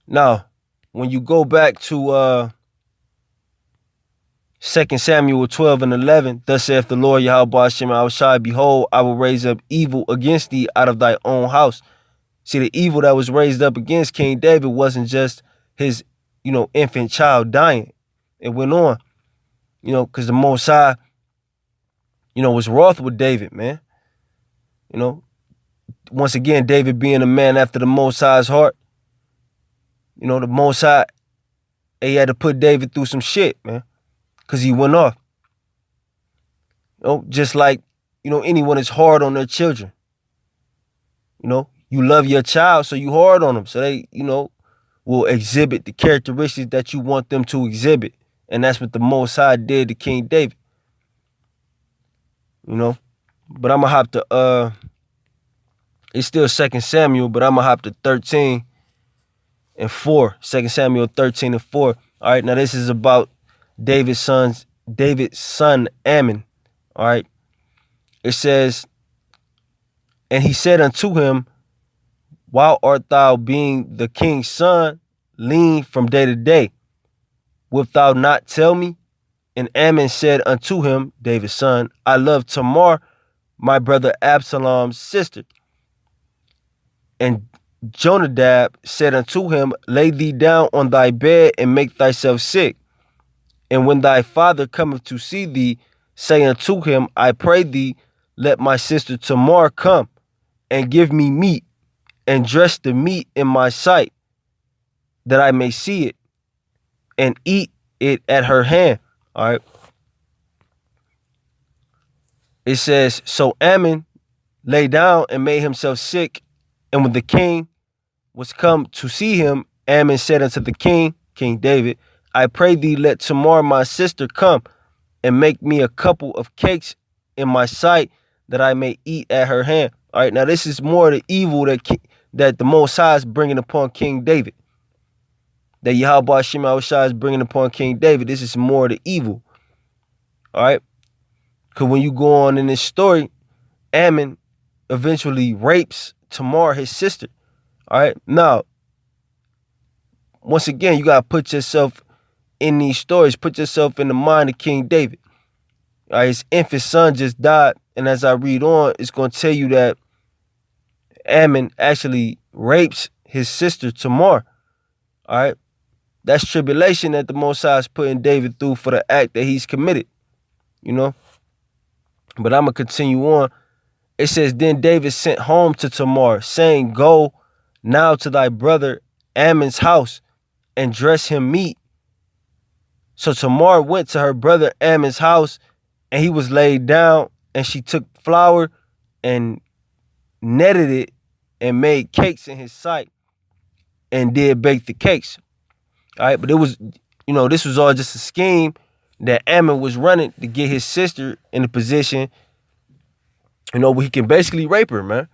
Now, when you go back to 2 Samuel 12 and 11, thus saith the Lord Yahweh Hashem Shai, behold, I will raise up evil against thee out of thy own house. See, the evil that was raised up against King David wasn't just his, infant child dying. It went on, because the Most High, was wroth with David, man. Once again, David being a man after the Most High's heart, the Most High, he had to put David through some shit, man, because he went off. Just like, anyone is hard on their children. You love your child, so you hard on them. So they, will exhibit the characteristics that you want them to exhibit. And that's what the Most High did to King David. But I'm going to hop to, it's still 2 Samuel, but I'm going to hop to 13 and 4. 2 Samuel 13 and 4. All right, now this is about David's son Ammon. All right. It says, and he said unto him, why art thou, being the king's son, lean from day to day? Wilt thou not tell me? And Ammon said unto him, David's son, I love Tamar, my brother Absalom's sister. And Jonadab said unto him, lay thee down on thy bed and make thyself sick. And when thy father cometh to see thee, say unto him, I pray thee, let my sister Tamar come and give me meat, and dress the meat in my sight, that I may see it, and eat it at her hand. All right. It says, so Ammon lay down and made himself sick. And when the king was come to see him, Ammon said unto the king, King David, I pray thee, let Tamar my sister come and make me a couple of cakes in my sight, that I may eat at her hand. All right. Now this is more the evil that the Most High is bringing upon King David. That Yahweh Hashem Shai is bringing upon King David. This is more the evil. All right. Because when you go on in this story, Ammon eventually rapes Tamar, his sister. All right. Now, once again, you got to put yourself in these stories. Put yourself in the mind of King David. All right. His infant son just died. And as I read on, it's going to tell you that Ammon actually rapes his sister Tamar. All right. That's tribulation that the Most High is putting David through for the act that he's committed. But I'm going to continue on. It says, then David sent home to Tamar, saying, go now to thy brother Ammon's house and dress him meat. So Tamar went to her brother Ammon's house, and he was laid down, and she took flour and netted it and made cakes in his sight and did bake the cakes. All right, but it was, this was all just a scheme that Ammon was running to get his sister in a position, where he can basically rape her, man.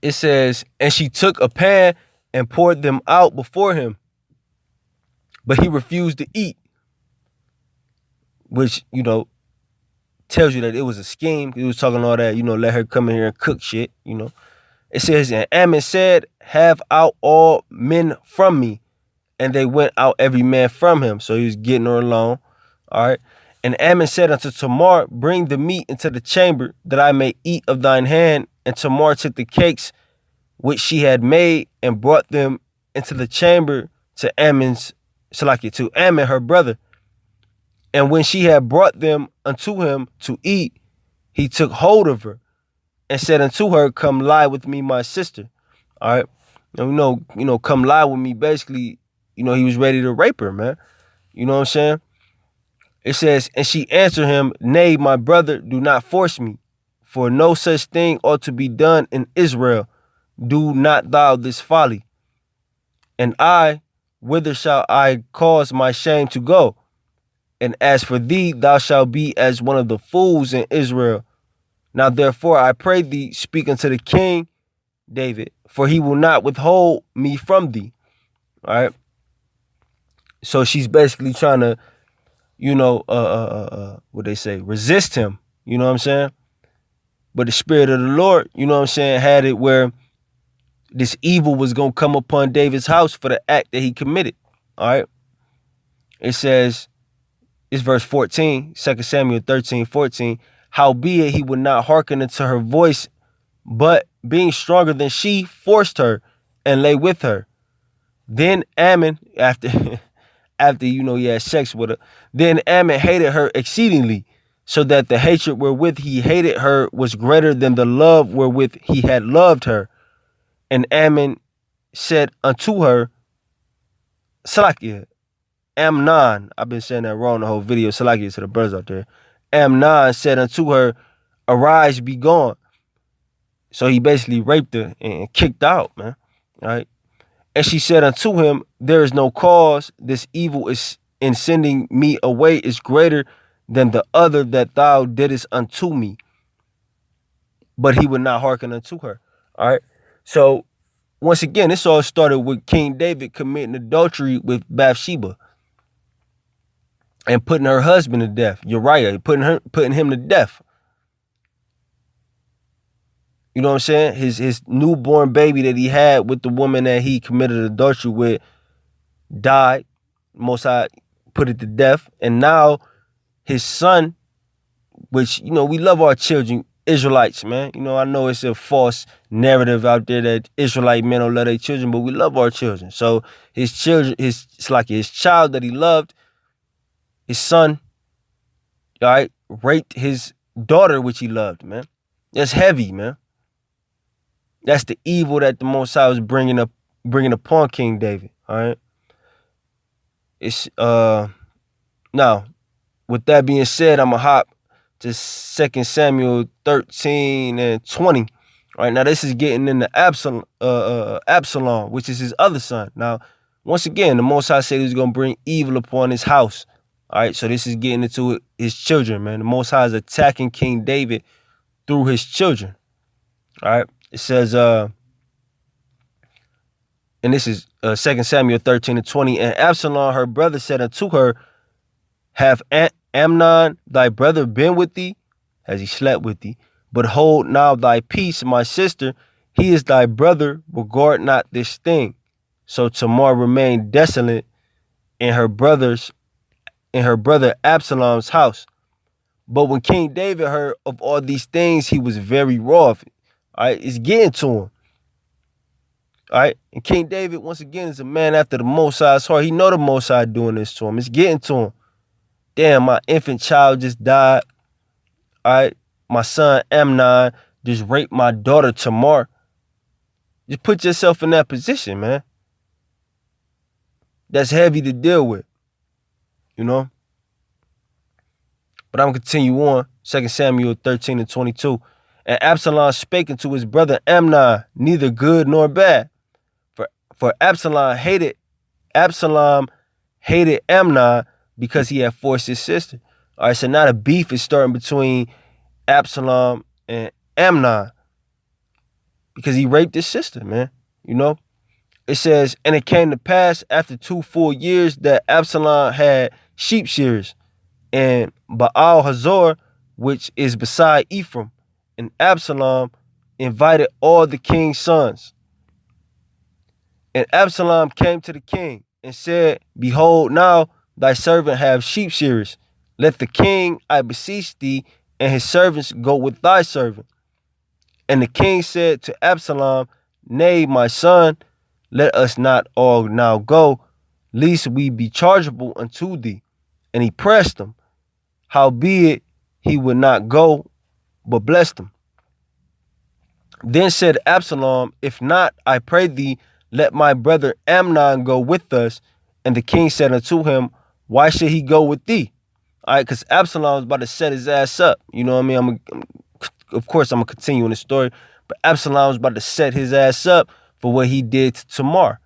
It says, and she took a pan and poured them out before him, but he refused to eat, which, tells you that it was a scheme. He was talking all that, let her come in here and cook shit, It says, and Ammon said, have out all men from me. And they went out every man from him. So he was getting her alone. All right. And Ammon said unto Tamar, bring the meat into the chamber, that I may eat of thine hand. And Tamar took the cakes which she had made and brought them into the chamber to Ammon, her brother. And when she had brought them unto him to eat, he took hold of her and said unto her, come lie with me, my sister. All right. Come lie with me. Basically, he was ready to rape her, man. You know what I'm saying? It says, and she answered him, nay, my brother, do not force me, for no such thing ought to be done in Israel. Do not thou this folly. And I, whither shall I cause my shame to go? And as for thee, thou shalt be as one of the fools in Israel. Now therefore I pray thee, speak unto the king David, for he will not withhold me from thee. All right. So she's basically trying to, what they say, resist him. You know what I'm saying? But the spirit of the Lord, had it where this evil was going to come upon David's house for the act that he committed. All right. It says, it's verse 14, 2 Samuel 13:14. Howbeit he would not hearken unto her voice, but being stronger than she, forced her and lay with her. Then Ammon, after he had sex with her, then Ammon hated her exceedingly, so that the hatred wherewith he hated her was greater than the love wherewith he had loved her. And Ammon said unto her, Salakia, Amnon, I've been saying that wrong the whole video, Salakia to the brothers out there. Amnon said unto her, arise, be gone. So he basically raped her and kicked out, man. All right. And she said unto him, there is no cause. This evil is in sending me away is greater than the other that thou didst unto me. But he would not hearken unto her. All right. So once again, this all started with King David committing adultery with Bathsheba and putting her husband to death, Uriah, putting him to death. You know what I'm saying? His newborn baby that he had with the woman that he committed adultery with died. Most High put it to death. And now his son, which, we love our children, Israelites, man. I know it's a false narrative out there that Israelite men don't love their children, but we love our children. So his children, it's like his child that he loved, his son, all right, raped his daughter, which he loved, man. That's heavy, man. That's the evil that the Most High was bringing upon King David. All right. It's now, with that being said, I'm gonna hop to 2 Samuel 13:20. All right. Now this is getting into Absalom, which is his other son. Now, once again, the Most High said he was gonna bring evil upon his house. All right. So this is getting into his children, man. The Most High is attacking King David through his children. All right. It says, and this is 2 Samuel 13:20. And Absalom, her brother, said unto her, have Amnon, thy brother, been with thee? Has he slept with thee? But hold now thy peace, my sister. He is thy brother. Regard not this thing. So Tamar remained desolate in her brother Absalom's house. But when King David heard of all these things, he was very wroth. All right, it's getting to him. All right, and King David, once again, is a man after the Most High's heart. He know the Most High doing this to him. It's getting to him. Damn, my infant child just died. All right, my son Amnon just raped my daughter Tamar. Just put yourself in that position, man. That's heavy to deal with, But I'm going to continue on. 2 Samuel 13:22. And Absalom spake unto his brother Amnon, neither good nor bad. For Absalom hated Amnon because he had forced his sister. All right, so now the beef is starting between Absalom and Amnon because he raped his sister, man. It says, and it came to pass after 2 full years that Absalom had sheep shearers in Baal Hazor, which is beside Ephraim. And Absalom invited all the king's sons. And Absalom came to the king and said, behold, now thy servant have sheep shearers. Let the king, I beseech thee, and his servants go with thy servant. And the king said to Absalom, nay, my son, let us not all now go, lest we be chargeable unto thee. And he pressed him. Howbeit he would not go, but blessed him. Then said Absalom, if not, I pray thee, let my brother Amnon go with us. And the king said unto him, why should he go with thee? All right, because Absalom was about to set his ass up. You know what I mean? Of course, I'm going to continue in the story. But Absalom was about to set his ass up for what he did to Tamar.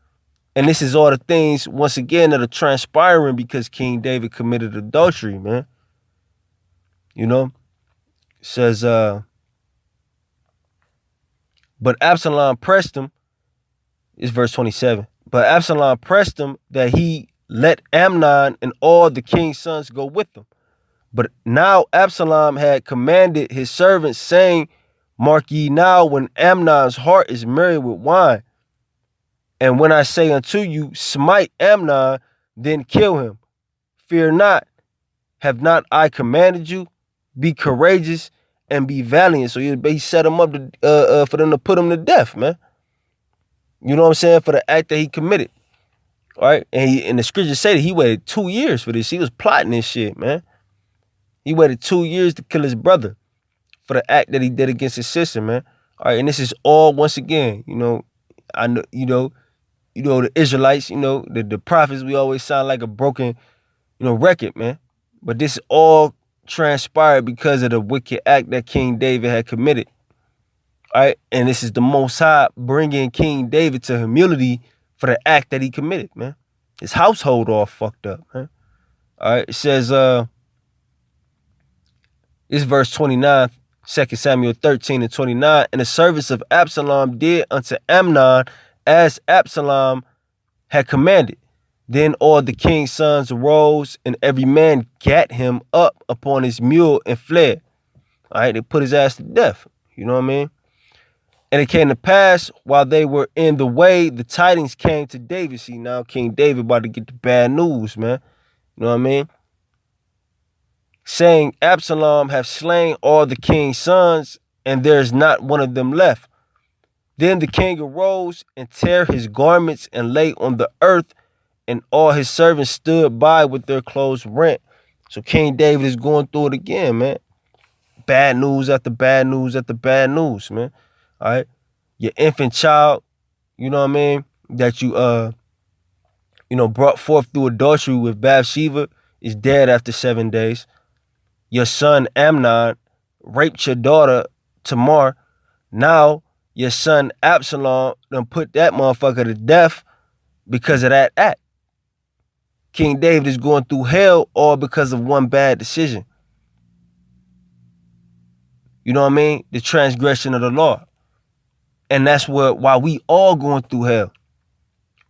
And this is all the things, once again, that are transpiring because King David committed adultery, man. It says, but Absalom pressed him. It's verse 27. But Absalom pressed him that he let Amnon and all the king's sons go with him. But now Absalom had commanded his servants, saying, mark ye now when Amnon's heart is merry with wine. And when I say unto you, smite Amnon, then kill him. Fear not, have not I commanded you? Be courageous and be valiant. So he set him up to, for them to put him to death, man. You know what I'm saying? For the act that he committed. All right. And the scriptures say that he waited 2 years for this. He was plotting this shit, man. He waited 2 years to kill his brother for the act that he did against his sister, man. All right. And this is all, once again, I know, the Israelites, the prophets, we always sound like a broken, record, man. But this all transpired because of the wicked act that King David had committed. All right. And this is the Most High bringing King David to humility for the act that he committed, man. His household all fucked up, man. All right. It says, it's verse 29, 2 Samuel 13 and 29. And the service of Absalom did unto Amnon as Absalom had commanded. Then all the king's sons arose, and every man gat him up upon his mule and fled. All right, they put his ass to death. You know what I mean? And it came to pass, while they were in the way, the tidings came to David. See, now King David about to get the bad news, man. You know what I mean? Saying, Absalom hath slain all the king's sons, and there is not one of them left. Then the king arose and tare his garments and lay on the earth, and all his servants stood by with their clothes rent. So King David is going through it again, man. Bad news after bad news after bad news, man. All right. Your infant child, you know what I mean, that you brought forth through adultery with Bathsheba is dead after 7 days. Your son Amnon raped your daughter Tamar. Now your son Absalom done put that motherfucker to death because of that act. King David is going through hell all because of one bad decision. You know what I mean? The transgression of the law. And that's why we all going through hell.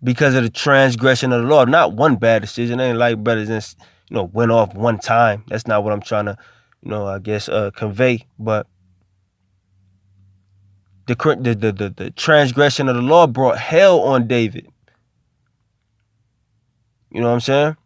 Because of the transgression of the law. Not one bad decision. It ain't like better than, went off one time. That's not what I'm trying to, I guess, convey. But the transgression of the law brought hell on David. You know what I'm saying?